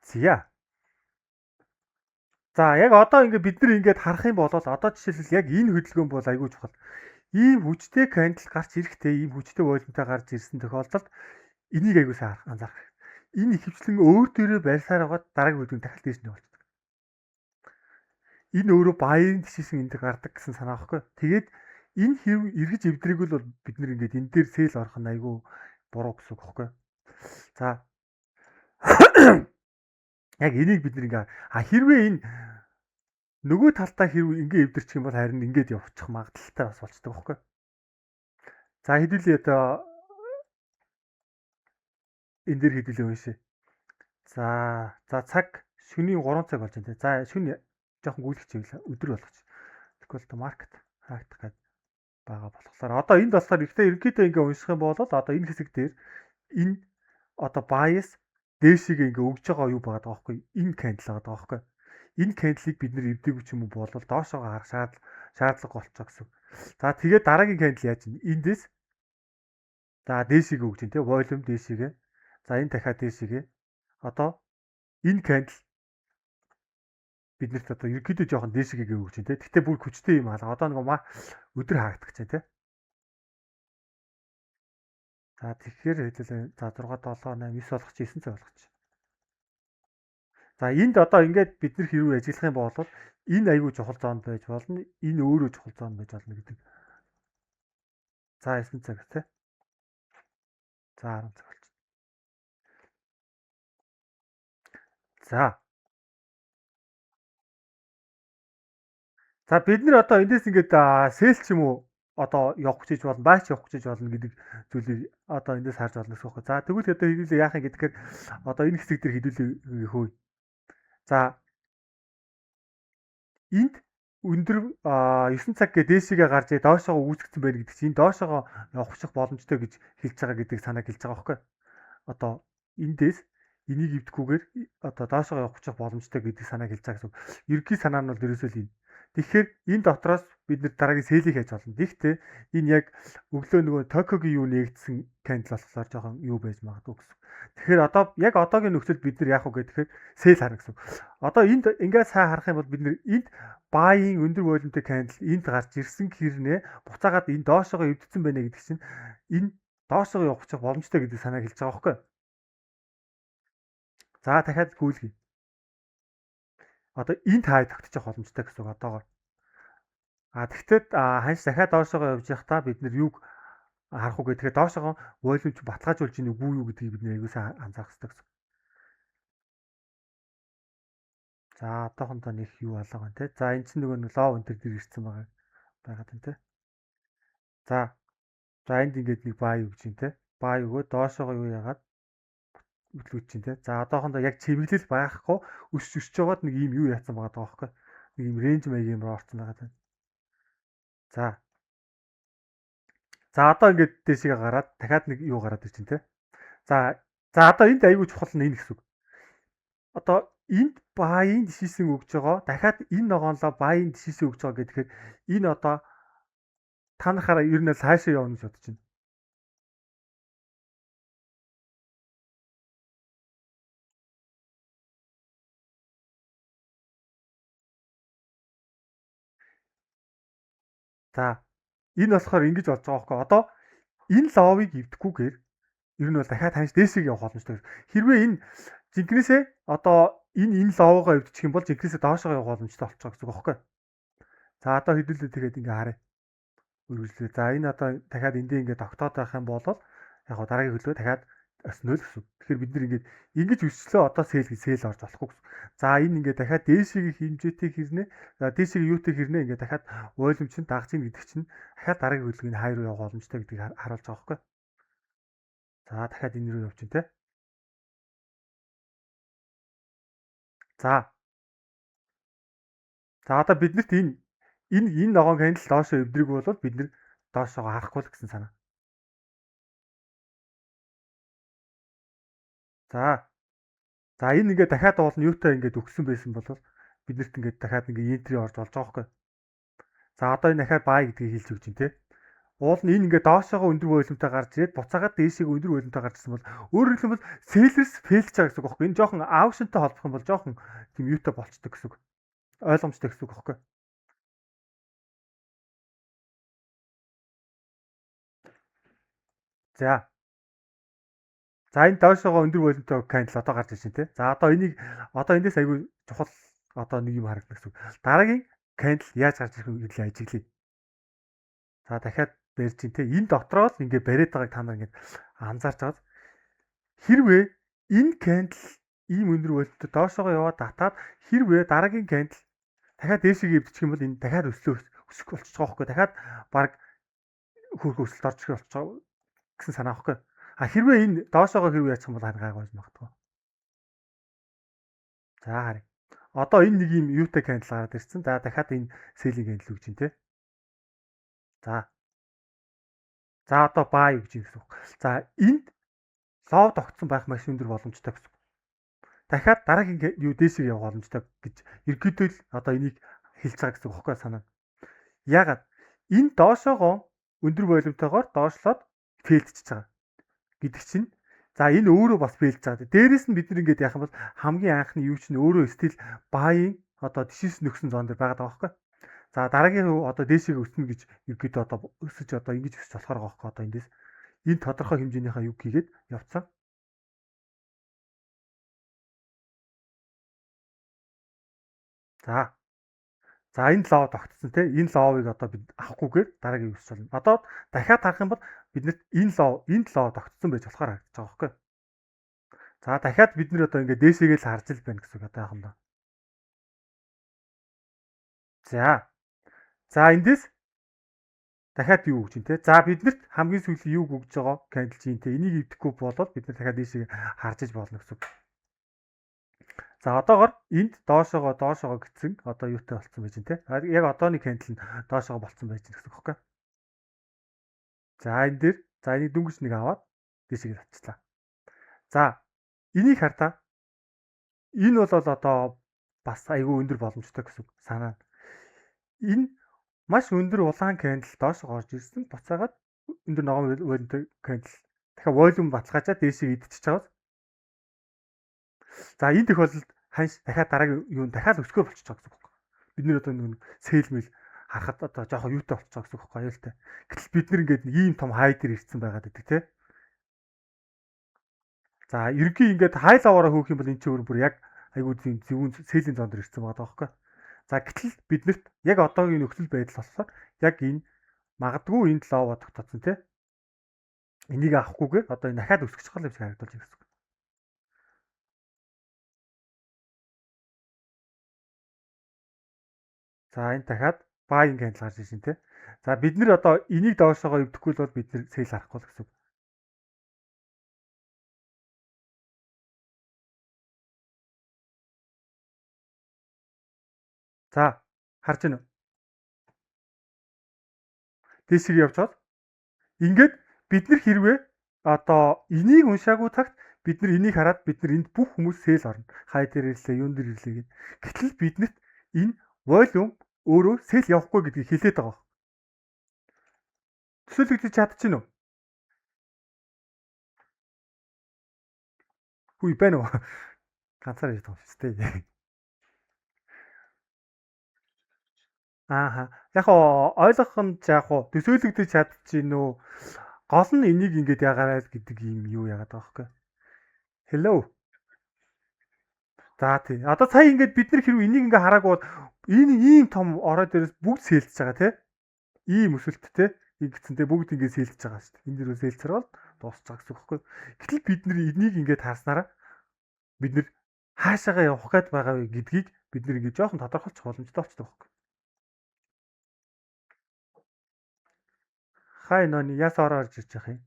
Зя. За яг одоо ингээд бид нар ингээд харах юм бол одоо жишээлбэл яг энэ хөдөлгөөн бол айгүй чухал. Ийм хүчтэй кандл гарч ирэхдээ ийм хүчтэй волюмтай гарч ирсэн тохиолдолд энийг айгүй сайн анзаарах. Энэ ихэвчлэн өөр дөрөө барьсаар байгаа дараагийн хөдөлгөөн дахиад дээш нь болчихдог. Энэ өөрөө баярын тишээсэн энд гардаг гэсэн санаа байхгүй. Тэгээд энэ хэрэг эргэж эвдрэггүй бол бид нэр ингээд энэ дээр сэл орох нь айгүй буруу гэсэн үг байхгүй. За яг энийг бид нэр ингээ хэрвээ энэ нөгөө талдаа хэрвээ ингээ эвдэрчих юм бол харин ингээд явчих магадaltaй бас болцдог байхгүй. За хэдүүлээ одоо энэ дээр хэдүүлээ уншээ. За цаг шөнийн 3 цаг болж байна те. За шөнө жоохон гүйлгэж ивэл өдөр болгоч. Тэгвэл одоо маркет хаагдах гээд байгаа болохоор одоо энд болохоор ихтэй ерөнхийдөө ингээ унших юм бол одоо энэ хэсэг дээр энэ одоо bias дээшигээ ингээ өгж байгаа юу байгаа даахгүй энэ candle байгаа даахгүй энэ candle-ыг бид нэр эвдээгүй ч юм уу болвол доошоо харах шаардлага болцоо гэсэн. За тэгээд дараагийн candle яаж юм эндээс за дээшигээ өгч юм те volume дээшигээ за энэ дахиад дээшигээ одоо энэ candle биднэрт одоо ерөөдөө жоохон дээшигээ өгч юм те гэхдээ бүр хүчтэй юм аа одоо нэг өдөр хаагдах чинь те. За тэгэхээр хэлээ за 6 7 8 9 болгоч 9 цаг болгоч. За энд одоо ингээд бид нар хэрвээ ажиллах юм бол энэ аягүй чухал зоонд байж болно. Энэ өөрөө чухал зоонд байж болно гэдэг. За 9 цаг тий. За 10 цаг болчих. За. За бид нар одоо эндээс ингээд сэл ч юм уу одоо явах гэж болно, баач явах гэж болно гэдэг зүйлийг одоо эндээс харж болно гэсэн үг. За тэгвэл одоо хэдүүлээ яах юм гэдгээр одоо энэ хэсэг дээр хэдүүлээ хөөе. За энд өндөр 9 цаг гэ дээшигээ гарч доошоо үүсгэсэн байх гэдэг чинь доошоо явах боломжтой гэж хэлж байгаа гэдэг санааг хэлж байгаа байхгүй. Одоо эндээс энийг эвдэхгүйгээр одоо доошоо явах боломжтой гэдэг санааг хэлж байгаа гэсэн. Ерөнхий санаа нь бол ерөөсөө л энэ. Тэгэхээр энэ дотроос бид нар дараагийн сэлийг хийж болно. Гэхдээ энэ яг өглөө нөгөө Токиогийн юу нэгдсэн candle болохоор жоохон юу байж магадгүй гэсэн. Тэгэхээр одоо яг одоогийн нөхцөл бид нар яах вэ гэхээр сэл харна гэсэн. Одоо энд ингээд сайн харах юм бол бид нар энд buying өндөр волюмтэй candle энд гарч ирсэн хэрнээ буцаагаад энэ доошоогоо эвдсэн байна гэдэг чинь энэ доошоогоо явах боломжтой гэдэг санааг хэлж байгаа байхгүй. За дахиад гүйлгэе. Одоо энд хай тогтчих боломжтой гэсэн үг одоогоор. Тэгтээ ханш дахиад доошоогоо явж явахдаа бид нар юг харах уу гэхээр доошоогоо волюм ч баталгаажуулж ийн үгүй юу гэдгийг бид нэр аягүй сайн анзаарах хэрэгтэй гэсэн. За одоохондоо нэг юу алга байна те. За энэ чинь нөгөө лов энэ төр ирсэн байгаа байна те. За энд ингээд нэг бай өгч юм те. Бай өгөө доошоогоо юу яагаад хөтлөж чинь те. За одоохондоо яг чимэглэл байхгүй өсөж жагаад нэг юм юу яатсан байгаа даа байхгүй. Нэг юм рейнж маяг юм орсон байгаа те. За За одоо ингээд дээшгээ гараад дахиад нэг юу гараад ирж байна те. За за одоо энд аягүй чухал нь энэ гэсэн үг. Одоо энд баային дишээсэн өгж байгаа. Дахиад энэ ногоонлоо баային дишээсэн өгж байгаа гэхээр энэ одоо та нараараа ер нь хаашаа явна гэж бодож байна. За энэ болохоор ингэж болж байгаа байхгүй. Одоо энэ ловыг эвдэхгүйгээр ер нь бол дахиад ханш дээшээ явах боломжтой. Хэрвээ энэ жинкнээсээ одоо энэ ловгоо эвдчих юм бол жинкнээсээ доошоо явах боломжтой болчихоо гэсэн үг байхгүй. За одоо хэдүүлээ тэгээд ингээ харъя. Үргэлжлээ. За энэ одоо дахиад эндээ ингээ тогтоод байх юм бол яг гоо дараагийн хөлөө дахиад осноо л гэсэн. Тэгэхээр бид нэг ингэж өсчлөө одоо сэл орж болохгүй гэсэн. За энэ ингээ дахиад дээшгийн хэмжээтэй хэрнээ дээшгийн юутэй хэрнээ ингээ дахиад уйлмч нь дагж ийн гэдэг чинь дахиад дараагийн хөлгийн хай руу явах боломжтой гэдгийг харуулж байгаа байхгүй. За дахиад энэ рүү явчих те. За. За одоо биднэрт энэ ногоон хандл доошоо эвдрэг бол бид нэр доошоо харахгүй л гэсэн санаа. За. За энэ ингээ дахиад уул нь юутай ингээд өгсөн байсан бол биднэрт ингээд дахиад ингээ энтри орж болж байгаа байхгүй. За одоо энэ дахиад бай гэдгийг хэлж өгч дээ. Уул нь энэ ингээ доошоогоо өндөр волюмтай гарч ирээд буцаагаад дээшээ өндөр волюмтай гарч ирсэн бол өөрөөр хэлбэл селлерс фейлж байгаа гэсэн үг байхгүй. Энэ жоохон аукшнтай холбох юм бол жоохон тийм юутай болцдог гэсэн үг. Ойлгомжтой гэсэн үг байхгүй. За. За энэ доошоогоо өндөр волюмтай candle одоо гарч ирж байна те. За одоо энийг одоо эндээс аягүй чухал одоо нэг юм харагдана гэсэн үг. Дараагийн candle яаж гарч ирэх вэ гэдгийг ажиглая. За дахиад барьж ин те. Энэ дотроо л ингээ бариад байгааг та нар ингээ анзаарч байгаа. Хэрвээ энэ candle ийм өндөр волюмтай доошоогоо яваад татаад хэрвээ дараагийн candle дахиад дээшээ өвдчих юм бол энэ дахиад өсөх болчих жоох байхгүй. Дахиад баг хөрх өсөлт орж ирэх болчих гэсэн санаа байхгүй. А хэрвээ энэ доошоогоо хэрвээ яачих юм бол харин гайгүй магадгүй. За харъя. Одоо энэ нэг юм юутай candle гараад ирсэн. За дахиад энэ selling candle өгч ин те. За. За одоо buy гэж юм гэсэн үг. За энд лов тогтсон байх маш өндөр боломжтой гэсэн. Дахиад дараагийн юу дээшээ явах боломжтой гэж ерөөдөө л одоо энийг хэлж байгаа гэсэн үг байхгүй санаа. Ягаад энэ доошоогоо өндөр волюмтойгоор доошлоод фейлдчихэж байгаа гэдэг чинь за энэ өөрөө бас фейлж байгаа. Дээрээс нь бид нэг ингэж яах юм бол хамгийн анхны юу чинь өөрөө стил buying одоо дишээс нөхсөн зон дээр байгаа байхгүй. За дараагийн одоо дээшээ өснө гэж ерөөдөө одоо өсөж одоо ингэж өсч болохоор байгаа байхгүй одоо эндээс энэ тодорхой хэмжээнийхээ юг хийгээд явцсан. За. За энэ лоо тогтсон тийм энэ лоовыг одоо бид авахгүйгээр дараагийн өсч болно. Одоо дахиад харах юм бол биднэрт энэ лоо тогтсон байж болохоор харагдаж байгаа байхгүй. За дахиад бид нэр одоо ингээд дээшээгээ л харж л байна гэсэн үг одоо яах юм бэ? За. За эндээс дахиад юу өгч юм те. За биднэрт хамгийн сүүлийн юу өгж байгаа candle чинь те. Энийг эвдэхгүй болоод бид нар дахиад дээшээ харж иж болно гэсэн үг. За одоогоор энд доошоогоо гитсэн одоо юутай болцсон байж те. Яг одооний candle нь доошоогоо болцсон байж гэсэн үг байхгүй. За энэ дээр за энийг дөнгөж нэг аваад дээшээ авчихлаа. За энийг хартаа. Энэ бол одоо бас айгүй өндөр боломжтой гэсэн санаа. Энэ маш өндөр улаан candle доош орж ирсэн. Буцаагаад өндөр ногоон волюмтэй candle дахиад волюм баталгаажаад дээшээ идчихэж байгаа. За энэ тохиолдолд ханш дахиад дараагийн юу дахиад өсгөө болчихж байгаа гэсэн үг. Бид нэр одоо нэг сэлмэл харахад одоо жоохон юутай болчихж байгаа гэсэн үг байхгүй аюултай. Гэтэл бид нэр ингээд нэг ийм том хай дээр ирсэн байгаад байдаг тий. За ерөнхий ингээд хай лаваараа хөөх юм бол энэ чинь бүр яг айгүй зөвүүн сэлэн зон дээр ирсэн байгаа байхгүй. За гэтэл биднэрт яг одоогийн нөхцөл байдал болохоор яг энэ магадгүй энэ лоо тогтоцсон тий. Энийг авахгүйгээр одоо энэ дахиад өсгөх чухал юм шиг харагдаж байна гэсэн. За энэ дахиад buying candle гарч ирсэн тий. За бид нэр одоо энийг доошоогоо эвдэхгүй бол бид нэр sale харахгүй л гэсэн. За харж байна уу? Дээшээ явж байгаа. Ингээд бид нар хэрвээ одоо энийг уншаагүй цагт бид нар энийг хараад бид нар энд бүх хүмүүс сэл орно. Хай дээр ирлээ, юун дээр ирлээ гэд. Гэтэл биднэрт энэ волюм өөрөө сэл явахгүй гэдгийг хэлээд байгаа. Төсөөлөгдөж чадчихна уу? Хүй байна уу? Ганцаар яж байгаа юм шүү дээ. Ааха. Яг ойлгох нь яг төсөөлөгдөж чадчихна уу? Гол нь энийг ингэж ягараа гэдэг юм юу яагаад байгаа вэ? Hello. За тий. Одоо сая ингээд бид нар хэрвээ энийг ингээ хараагүй энэ ийм том ороо дээрээс бүгд сэлдэж байгаа тий. Ийм өсөлттэй ингэсэн тий бүгд ингээ сэлдэж байгаа шүү дээ. Энэ дөрөв сэлцэр бол дуусах гэсэн үг байхгүй. Гэтэл бид нар энийг ингээ таарснараа бид нар хаашаагаа явах гээд байгаа вэ гэдгийг бид нар ингээ жоохон тодорхойлчих боломжтой болчихдог байхгүй. Хай нони яс ороо орж ирж байгаа юм.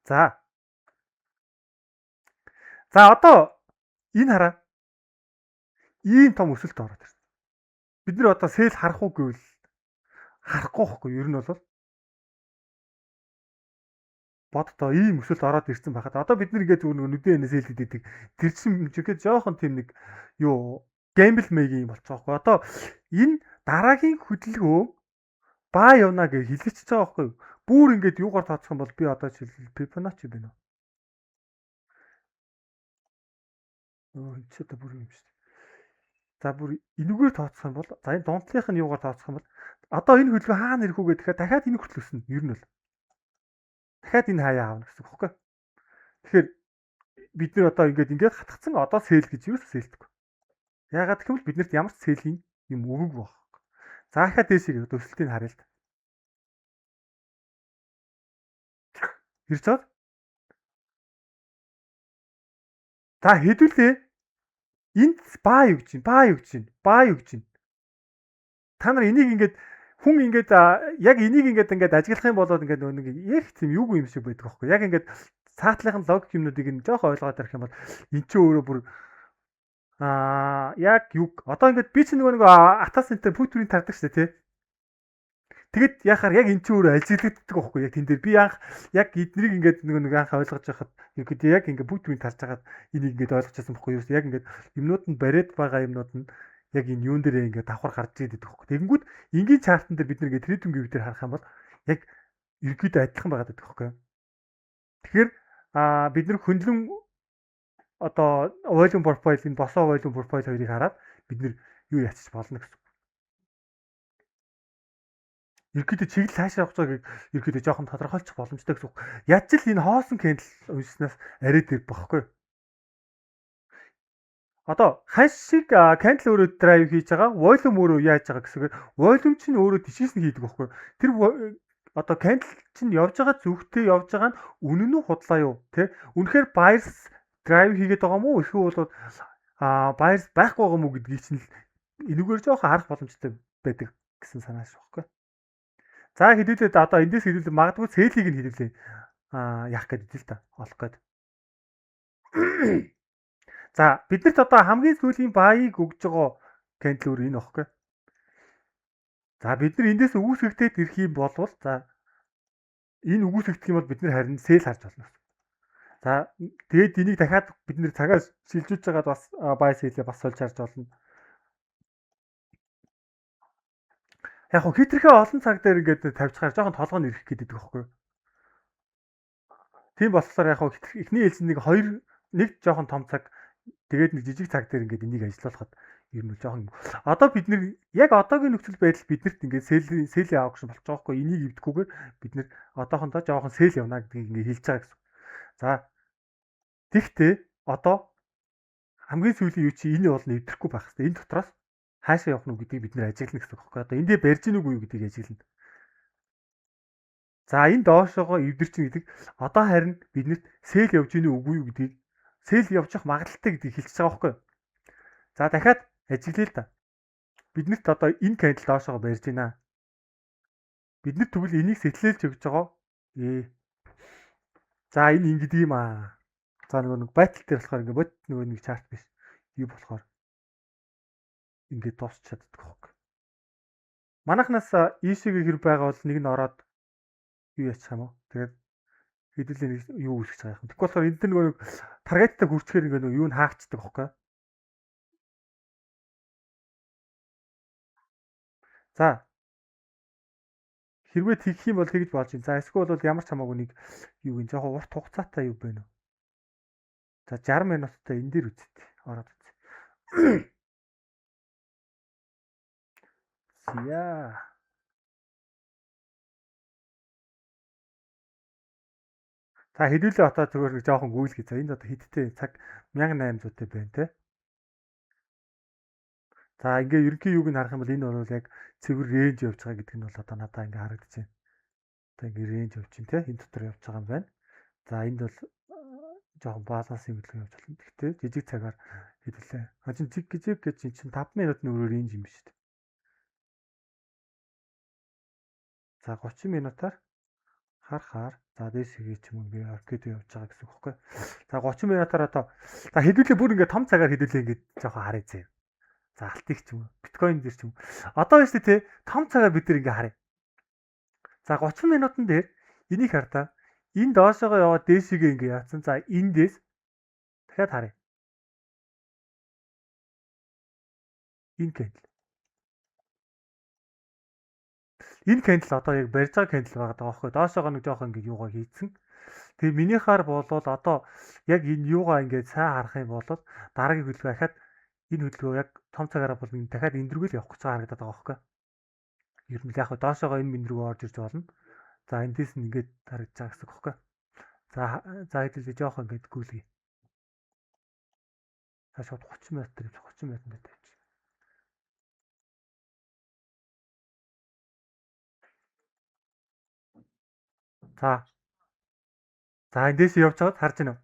За. За одоо энэ хараа. Ийм том өсөлт ороод ирсэн. Бид нар одоо сэл харах уу гэвэл харахгүй байхгүй. Ер нь бол боддоо ийм өсөлт ороод ирсэн байхад одоо бид нар ингээд зүгээр нүдэн энэс сэл хийдэг. Тэр чинь жихэд жоохон тийм нэг юу гэмбл мэйг юм болчих واخгүй. Одоо энэ дараагийн хөдөлгөөн баа явна гэж хэлчихэж байгаа байхгүй юу? Бүр ингээд юугаар тооцох юм бол би одоо жишээл Fibonacci байна уу? Чи одоо бүр юм шүү дээ. За бүр энэгээр тооцох юм бол за энэ дунтлынх нь юугаар тооцох юм бол одоо энэ хөдөлгөөн хаана ирэх үү гэхээр дахиад энэ хүртэл өснө. Ер нь бол дахиад энэ хаяа аавна гэсэн үг байхгүй. Тэгэхээр бид нар одоо ингээд хатгцсан одоо сэл гэж юу сэлдэг. Яагаад гэвэл биднэрт ямар ч сэлийн юм өгөг баг. За дахиад дээшээ өсөлтийг харъя л да. Ирж байгаа. За хэдүүлээ энд баа юу гэж байна. Та нар энийг ингээд хүн ингээд яг энийг ингээд ажиглах юм болоод ингээд нэг их тийм юугүй юм шиг байдаг байхгүй. Яг ингээд цаатлынхын логик юмнуудыг нь жоохон ойлгоод ярих юм бол эн чинь өөрөө бүр яг юу одоо ингээд би чинь нөгөө атас энтер пүүтрийн тардаг шүү дээ тий. Тэгэд яхаар яг эн чинь өөрөө ажиглагддаг байхгүй яг тэн дээр би яг эднийг ингээд нэг анх ойлгож байхад ерөөдөө яг ингээд пүүтрийн тарж хагаад энийг ингээд ойлгочихсон байхгүй юу. Яг ингээд юмнууд нь бариад байгаа юмнууд нь яг энэ юун дээрээ ингээд давхар гарч ирээд байдаг байхгүй. Тэгэнгүүт энгийн чартан дээр бид нэг трейдинг вью дээр харах юм бол яг ерөөдөө адилхан байгаад байдаг байхгүй. Тэгэхээр бид нар хөндлөн одоо volume profile энэ босоо volume profile хоёрыг хараад бид нар юу яачих болно гэсэн. Ерөөдөө чиглэл хаашаа явах цагийг ерөөдөө жоохон тодорхойлчих боломжтой гэсэн. Яаж ч энэ хоосон кэндл уншснаас арай дээр багхгүй. Одоо хаш шиг кэндл өөрөө драйв хийж байгаа, volume өөрөө яаж байгаа гэсэгээр volume чинь өөрөө дишээс нь хийдэг байхгүй. Тэр одоо кэндл чинь явж байгаа зүгтээ явж байгаа нь үнэн үү худлаа юу те? Үнэхээр buyers drive хийгээд байгаа мó эсвэл бол buyers байхгүй байгаа мó гэдгийг чинь энэгээр жоохон харах боломжтой байдаг гэсэн санаа шүү байхгүй. За хэдүүлээ одоо эндээс хэдүүлээ магадгүй сэлийг нь хэдүүлээ яах гэдэг л та олох гэдэг. За биднэрт одоо хамгийн сүүлийн баийг өгж байгаа кэндл өөр энэ багхгүй. За бид нар эндээс үүсгэхтэй ирэх юм бол за энэ үүсгэх юм бол бид нар харин сэл харж болно. За тэгээд энийг дахиад бид нэр цагаас шилжүүлж байгаад бас бай сэлээ бас сольж харж болно. Яг хөө хитрхээ олон цаг дээр ингээд тавьчихаар жоохон толгой нь ирэх гэдэг байхгүй. Тийм болохоор яг хөө эхний хэлсэн нэг жоохон том цаг тэгээд нэг жижиг цаг дээр ингээд энийг ажиллуулахад ер нь жоохон одоо бид нэр яг одоогийн нөхцөл байдал биднэрт ингээд сэл авах гэсэн болж байгаа байхгүй. Энийг ивдэхгүйгээр бид нэр одоохондоо жоохон сэл явна гэдгийг ингээд хэлж байгаа гэсэн. За тэгтээ одоо хамгийн сүүлийн юу чи энэ бол нэвтрэхгүй байх хэрэгтэй. Энэ дотроос хаашаа явах нь гэдгийг бид нэр ажиглана гэсэн үг байхгүй. Одоо эндээ барьж гин үгүй юу гэдгийг ажиглана. За энэ доошоогоо эвдэрчин гэдэг одоо харин биднэрт сэл явж гин үгүй юу гэдгийг сэл явчих магадaltaй гэдгийг хэлчихэж байгаа байхгүй. За дахиад ажиглая л да. Биднэрт одоо энэ кэндл доошоогоо барьж гинэ. Биднэрт тэгвэл энийг сэтэлэлж өгч байгаа. За энэ ингэдэг юм аа. За нэг байтал дээр болохоор ингээ бот нэг чарт биш. Юу болохоор ингээд дуусч чаддаг хог. Манайхнаас ийшээгээ хэрэг байгаа бол нэг нь ороод юу яачих юм уу? Тэгээд хэдүүлээ нэг юу үүсгэж байгаа юм. Тэгэхгүй болохоор энд нэг таргеттай хүрчээр ингээ нэг юу н хаагддаг байхгүй. За хэрвээ тэгэх юм бол тэгж болж байна. За эсвэл бол ямар ч хамаагүй нэг юу гин жоохон урт хугацаатай юу байна уу? За 60 минуттай энэ дээр үзтээ. Ороод үз. Яа. За хэдүүлээ отоо зүгээр нэг жоохон гүйлгээ. За энд одоо хиттэй цаг 1800-тэй байна те. За ингээ ерөнхий юуг нь харах юм бол энэ бол яг цэвэр рейнж явж байгаа гэдэг нь бол одоо надад ингээ харагдаж байна. Одоо ингээ рейнж явж байна те. Энэ дотор явж байгаа юм байна. За энд бол жоохон балансын хөдөлгөөн явж болно. Гэхдээ жижиг цагаар хэдүүлээ. Хажин зиг гэж чинь 5 минутын өрөө рейнж юм биш үү? За 30 минутаар харахаар за дээшгээ ч юм уу ингээ аркад явж байгаа гэсэн үг байхгүй. За 30 минутаар одоо за хэдүүлээ бүр ингээ том цагаар хэдүүлээ ингээ жоохон харъя зэ. За алтыг ч юм уу биткойн дээр ч юм. Одоо биш тий том цагаар бид нар ингээ харъя. За 30 минутан дээр энийг хартаа энэ доошоогоо яваад дээшгээ ингээ яатсан. За эндээс дахиад харъя. Энэ кэндл. Энэ кэндл одоо яг барьж байгаа кэндл байгаа даа байхгүй. Доошоогоо нэг жоох ингээ юугаа хийцэн. Тэгээ минийхаар болвол одоо яг энэ юугаа ингээ сайн харах юм бол дараагийн хөдөлгөөн ахаад энэ хөдөлгөөн яг том цагаараа бол дахиад эндэргүүл явах гэж байгаа харагдаад байгаа байхгүй. Ер нь яг доошоогоо энэ минь рүү орж ирж болно. За эндээс нь ингээд харагдаж байгаа гэсэн үг байхгүй. За хэдүүлээ жоох ингээд гүйлгий. За шууд 30 минут тавьчих 30 минут тавьчих. За эндээс явж байгаад харж байна уу?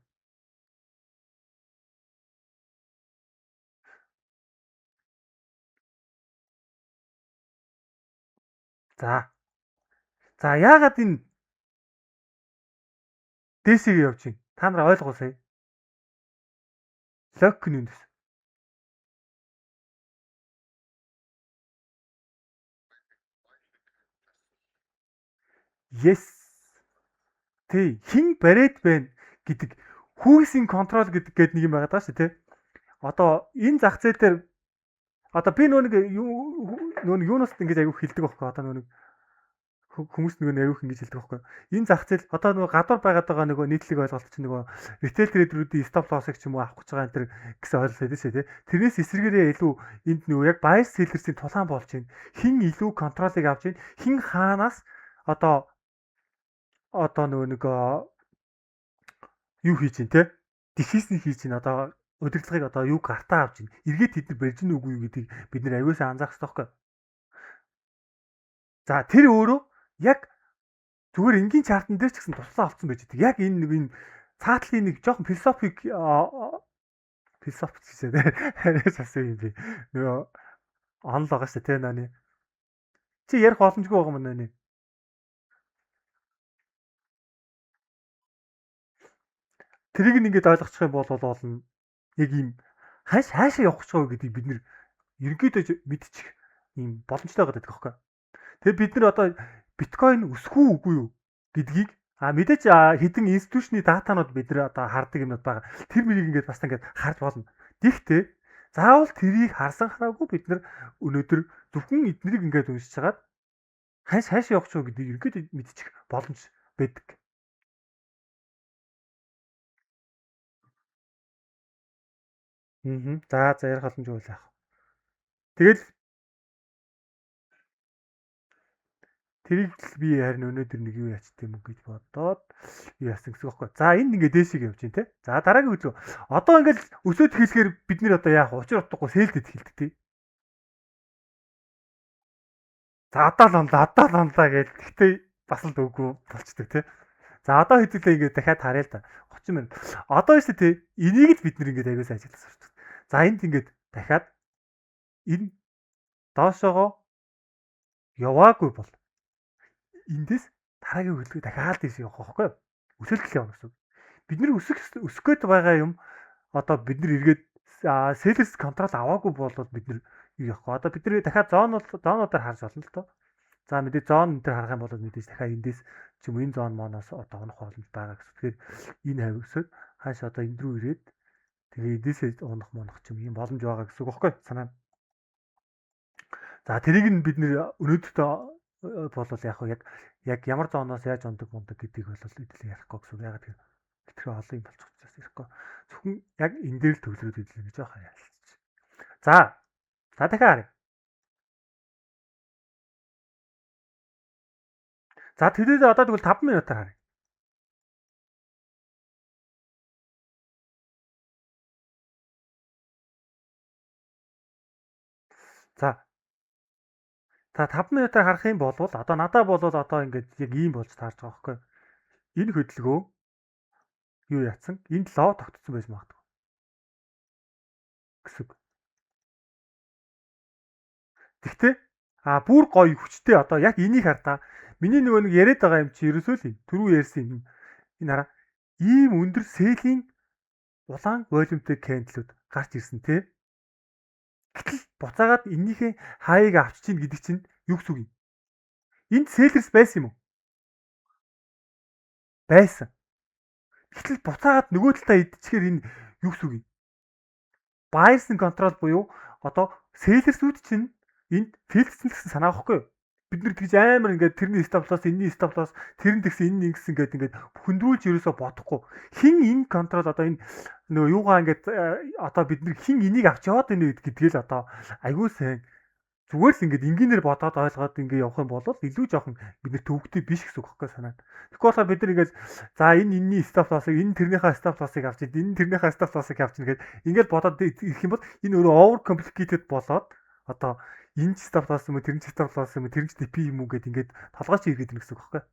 За яагаад энэ дээшээ явж байна? Та нар ойлгоосэй. Лок нүндэс. Yes. Тэ хин бариад байна гэдэг хүүсийн контрол гэдэг нэг юм байгаа даа шүү тий. Одоо энэ зах зээл дээр одоо би нөгөө юунаас ингэж аягүй хилдэг байхгүй одоо нөгөө хүмүүс нөгөө аягүй ингэж хилдэг байхгүй. Энэ зах зээл одоо нөгөө гадуур байгаад байгаа нөгөө нийтлэг ойлголт чинь нөгөө retail trader-уудын stop loss-ыг ч юм уу авах гэж байгаа энэ төр гэсэн ойлголт байдаг шүү тий. Тэрнээс эсрэгээрээ илүү энд нөгөө яг buy sellers-ийн тулаан болж байна. Хин илүү контролыг авч байна. Хин хаанаас одоо нөгөө юу хийж чинь те дихисний хийж чинь одоо удирдлагыг одоо юу гартаа авч чинь эргээд тэд нар барьж гин үгүй юу гэдгийг бид нар аюулсаа анзаарах хэрэгтэй байхгүй. За тэр өөрөө яг зүгээр энгийн чартан дээр ч гэсэн туслаа олцсон байж байгаа. Яг энэ нэг энэ цаатлын нэг жоохон философик гэсээ арай сасаа юм би. Нөгөө онл байгаа шүү те нани. Чи ярих боломжгүй байгаа юм нани. Тэрийг ингээд ойлгочих юм бол болно. Яг ийм хаашаа явах гэж байгаа гэдгийг бид нэр ерөнхийдөө мэдчих ийм боломжтой байгаа гэдэг байхгүй. Тэгээ бид нар одоо биткойн өсөх үү үгүй юу гэдгийг мэдээж хэдэн институтчны датанууд бид нар одоо хардаг юмнууд байгаа. Тэр мөрийг ингээд бас ингээд харж болно. Гэхдээ заавал тэрийг харсан хараагүй бид нар өнөөдөр зөвхөн эднэрийг ингээд уншиж хагаад хаашаа явах ч гэдгийг ерөнхийдөө мэдчих боломж байдаг. За ярих боломж үйл яах. Тэгэл тэрийг би харин өнөөдөр нэг юу яачтай юм гэж бодоод юу яасан гэсэн үг байхгүй. За энд ингээд дээшийг явж байна те. За дараагийн хөдөлгөөн. Одоо ингээд өсөөд хэлэхээр бид нэр одоо яах учир утгагүй сэлдэд хэлдэг тий. За одоо л онлаа гэж. Гэхдээ бас л дүүгүй болчдөг тий. За одоо хэдүүлээ ингээд дахиад харъя л да. 30 минут. Одоо шүү тий. Энийг л бид нэр ингээд аягүй сайн ажиллаж сурч. За энд ингээд дахиад энэ доошоогоо яваагүй бол эндээс дараагийн хөдөлгөөн дахиад тийш явах байхгүй юу? Өсөлтөл явах гэсэн. Бид нэр өсөх гээд байгаа юм одоо бид нар эргээд sellers control аваагүй бол бид нар юу яахгүй. Одоо бидний дахиад зоонуудаар харж болно л доо. За мэдээ зоон энэ төр харах юм бол мэдээж дахиад эндээс ч юм уу энэ зоон моноос одоо унах боломж байгаа гэсэн. Тэгэхээр энэ хавьсад хааш одоо энд рүү ирээд тэгээ эдээсээ унах ч юм ийм боломж байгаа гэсэн үг байхгүй санаа. За тэрийг нь бид нэр өнөөдөртөө болвол яг ямар зооноос яаж ундаг гэдгийг бол эдэлээ ярихгүй гэсэн үг. Ягаад гэвэл тэр олон юм болчих учраас ярихгүй. Зөвхөн яг энэ дээр л төвлөрөөд эдлээ гэж яхаа ялцчих. За дахиад харъя. За тэрээр одоо тэгвэл 5 минутаар харъя. За 5 минутаар харах юм бол одоо надад бол одоо ингээд яг ийм болж таарч байгаа байхгүй. Энэ хөдөлгөөн юу яатсан? Энд лоо тогтцсон байж магадгүй. Гэсэн. Тэгтээ бүр гоё хүчтэй одоо яг энийг хар та. Миний нөгөө нэг яриад байгаа юм чи ерөөсөө л түрүү ярьсан юм. Энэ хараа. Ийм өндөр сээлийн улаан волюмтэй кэндлүүд гарч ирсэн тий. Гэтэл буцаагаад эннийхээ хаяыг авч чинь гэдэг чинь юу гэсэн үг юм? Энд селлерс байсан юм уу? Байсан. Гэтэл буцаагаад нөгөө талдаа идчихээр энэ юу гэсэн үг юм? Buyers control буюу одоо селлерсүүд чинь энд филдсэн гэсэн санаа واخгүй юу? Бид нар тэгж амар ингээд тэрний stop loss, энэний stop loss, тэр нь тэгсэн энэ нэг гэсэн ингээд хөндрүүлж ерөөсө бодохгүй. Хин энэ контрол одоо энэ нөгөө юугаа ингээд одоо бид нар хин энийг авч яваад байна гэдгийг л одоо айгүй сайн зүгээр л ингээд энгийнээр бодоод ойлгоод ингээд явах юм бол илүү жоохон бид нар төвөгтэй биш гэсэн үг байхгүй санаа. Тэгэхгүй болохоор бид нар ингээд за энэ энэний stop loss-ыг энэ тэрнийхээ stop loss-ыг авч энэ тэрнийхээ stop loss-ыг авч ингээд бодоод ирэх юм бол энэ өөрөө over complicated болоод одоо энэ ч stop loss юм уу тэр нь stop loss юм уу тэр нь TP юм уу гэд ингээд толгойч иргээд ирнэ гэсэн үг байхгүй.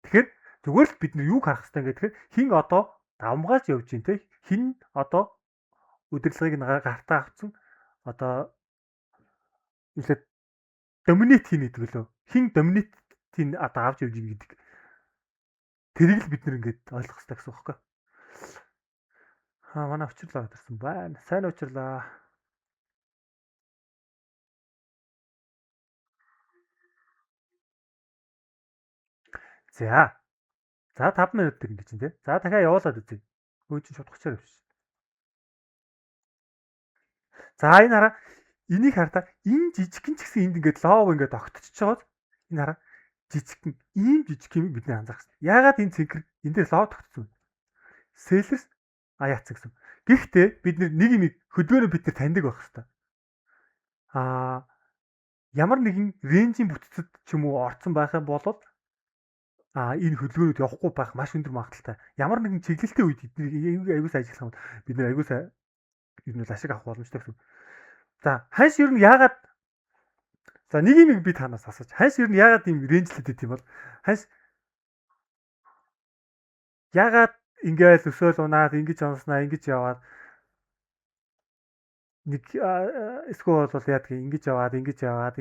Тэгэхээр зүгээр л бид нар юг харах хэрэгтэй ингээд тэгэхээр хин одоо давмгааж явж гин те хин одоо удирдлагыг гартаа авцсан одоо илээ доминет хийнэ гэдэг лөө хин доминетийг одоо авч явж гин гэдэг тэрийг л бид нар ингээд ойлгох хэрэгтэй гэсэн үг байхгүй. Манай учирлаа гадарсан байна. Сайн учирлаа. За 5 минут гэх юм чинь тий. За дахиад явуулаад үзье. Өө чи шудрагчаар биш. За энэ хараа энийг хартаа энэ жижигхэн ч гэсэн энд ингээд лов ингээд огтчихж байгаад энэ хараа жижигхэн ийм жижиг юм бид нэ анзаарах хэрэгтэй. Яагаад энэ цэнхэр энэ дээр лов тогтсон вэ? Селлерс яац гэсэн. Гэхдээ бид нэг юм хөдөлгөөнөө бид нар таньдаг байх хэрэгтэй. Ямар нэгэн рейнжийн бүтцэд ч юм уу орцсон байх юм бол энэ хөдөлгөөнүүд явахгүй байх маш өндөр магадaltaй. Ямар нэгэн чиглэлтэй үед эднийг аягүй сайн ажиллах юм бол бид нэр аягүй сайн ер нь ашиг авах боломжтой гэсэн. За ханш ер нь яагаад за нэг юм би танаас асууж ханш ер нь яагаад ийм рейнжлээд байт юм бол ханш яагаад ингээл өсөөл унаад ингэж онснаа ингэж яваад нэг эсвэл бол яадаг ингэж яваад ингэж байт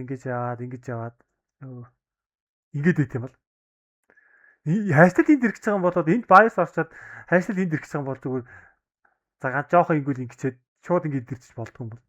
юм бол хайшлт энд ирэх гэж байгаа юм болоод энд bias орчоод хайшлт энд ирэх гэж байгаа юм бол зүгээр за ганц жоохон ингүүл ингэчээд шууд ингэж ирчих болдгоо юм бол